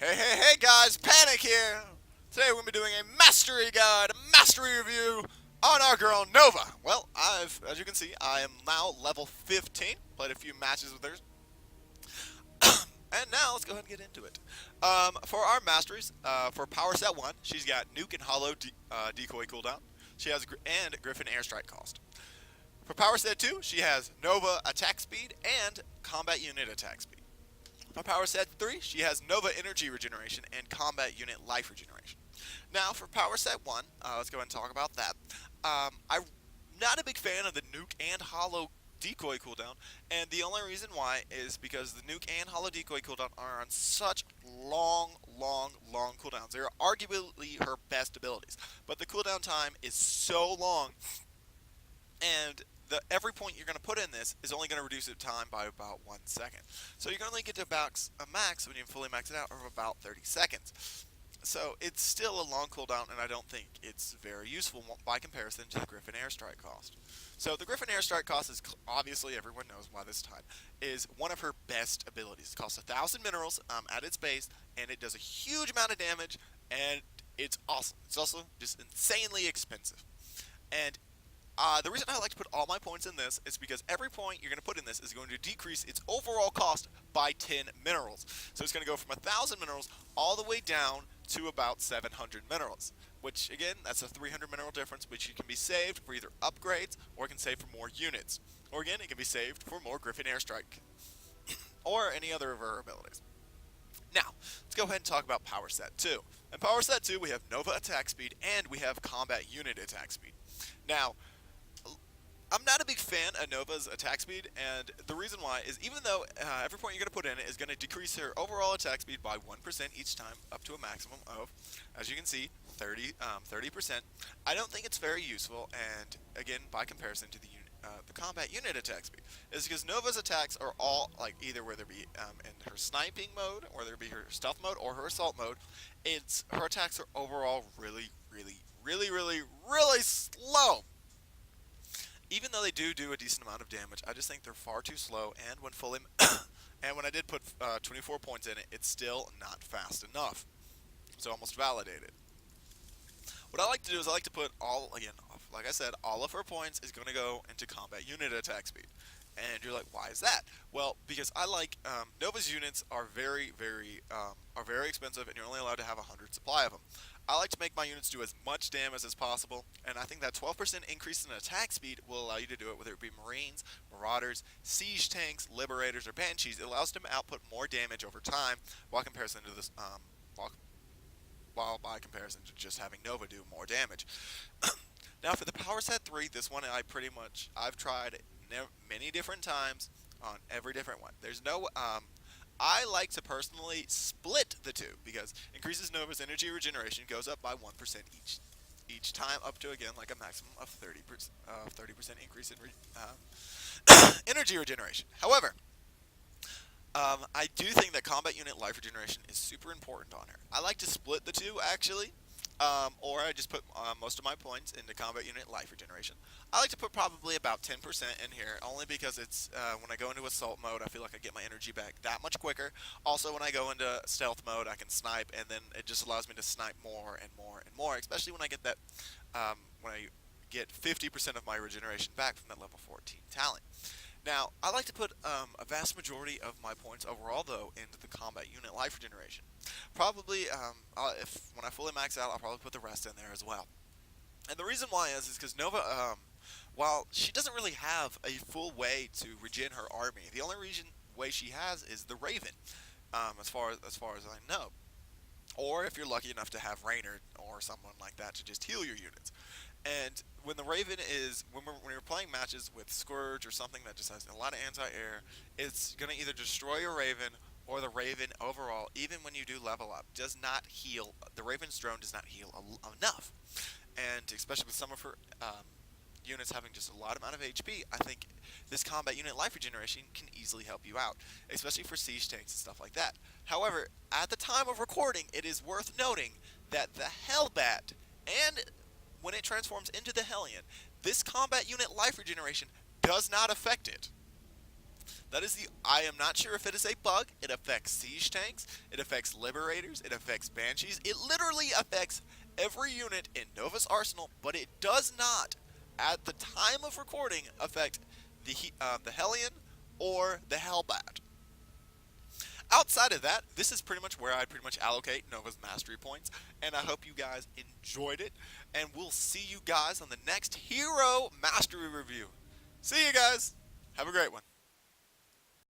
Hey guys, Panic here! Today we're going to be doing a mastery guide, a mastery review on our girl Nova. Well, as you can see, I am now level 15, played a few matches with her, and now let's go ahead and get into it. For our masteries, for power set 1, she's got Nuke and Hollow decoy cooldown. She has and Griffon airstrike cost. For power set 2, she has Nova attack speed and combat unit attack speed. For power set 3, she has Nova energy regeneration and combat unit life regeneration. Now for power set 1, let's go ahead and talk about that. I'm not a big fan of the Nuke and Hollow decoy cooldown, and the only reason why is because the Nuke and Hollow decoy cooldown are on such long cooldowns. They are arguably her best abilities, but the cooldown time is so long, and every point you're going to put in this is only going to reduce the time by about 1 second. So you're going to only get to a max when you fully max it out of about 30 seconds. So it's still a long cooldown, and I don't think it's very useful by comparison to the Griffon airstrike cost. So the Griffon airstrike cost is obviously, everyone knows by this time, is one of her best abilities. It costs 1,000 minerals at its base, and it does a huge amount of damage, and it's awesome. It's also just insanely expensive. And the reason I like to put all my points in this is because every point you're going to put in this is going to decrease its overall cost by 10 minerals. So it's going to go from 1,000 minerals all the way down to about 700 minerals, which again, that's a 300 mineral difference, which can be saved for either upgrades or it can save for more units. Or again, it can be saved for more Griffon airstrike or any other of her abilities. Now, let's go ahead and talk about power set 2. In power set 2, we have Nova attack speed and we have combat unit attack speed. Now, I'm not a big fan of Nova's attack speed, and the reason why is even though every point you're going to put in it is going to decrease her overall attack speed by 1% each time, up to a maximum of, as you can see, 30%. I don't think it's very useful, and again, by comparison to the combat unit attack speed, is because Nova's attacks are all, like, either whether it be in her sniping mode, or whether it be her stealth mode, or her assault mode, her attacks are overall really slow. Even though they do a decent amount of damage, I just think they're far too slow, and when fully and when I did put 24 points in it, it's still not fast enough. So almost validated. What I like to do is I like to put like I said, all of her points is going to go into combat unit attack speed. And you're like, why is that? Well, because I like Nova's units are very expensive, and you're only allowed to have 100 supply of them. I like to make my units do as much damage as possible, and I think that 12% increase in attack speed will allow you to do it, whether it be Marines, Marauders, Siege Tanks, Liberators, or Banshees. It allows them to output more damage over time, while comparison to this, while by comparison to just having Nova do more damage. Now for the power set 3, this one I've tried many different times on every different one. There's no I like to personally split the two because increases Nova's energy regeneration, goes up by 1% each time, up to again like a maximum of 30% increase in energy regeneration. However, I do think that combat unit life regeneration is super important on her. I like to split the two actually, or I just put most of my points into combat unit life regeneration. I like to put probably about 10% in here, only because it's when I go into assault mode, I feel like I get my energy back that much quicker. Also, when I go into stealth mode, I can snipe, and then it just allows me to snipe more and more, especially when I get that, when I get 50% of my regeneration back from that level 14 talent. Now, I like to put a vast majority of my points overall, though, into the combat unit life regeneration. Probably, if when I fully max out, I'll probably put the rest in there as well. And the reason why is because Nova, while she doesn't really have a full way to regen her army, the only way she has is the Raven, as far as I know. Or if you're lucky enough to have Raynor or someone like that to just heal your units. And when the Raven is, when you're playing matches with Scourge or something that just has a lot of anti-air, it's going to either destroy your Raven or the Raven overall, even when you do level up, does not heal. The Raven's drone does not heal enough. And especially with some of her units having just a lot amount of HP, I think this combat unit life regeneration can easily help you out, especially for siege tanks and stuff like that. However, at the time of recording, it is worth noting that the helbat, and when it transforms into the hellion, this combat unit life regeneration does not affect it. I am not sure if it is a bug. It affects siege tanks, it affects liberators, it affects banshees. It literally affects every unit in Nova's arsenal, but it does not, at the time of recording, affect the hellion or the helbat. Outside of that, this is pretty much where I pretty much allocate Nova's mastery points, and I hope you guys enjoyed it, and we'll see you guys on the next Hero Mastery Review. See you guys! Have a great one.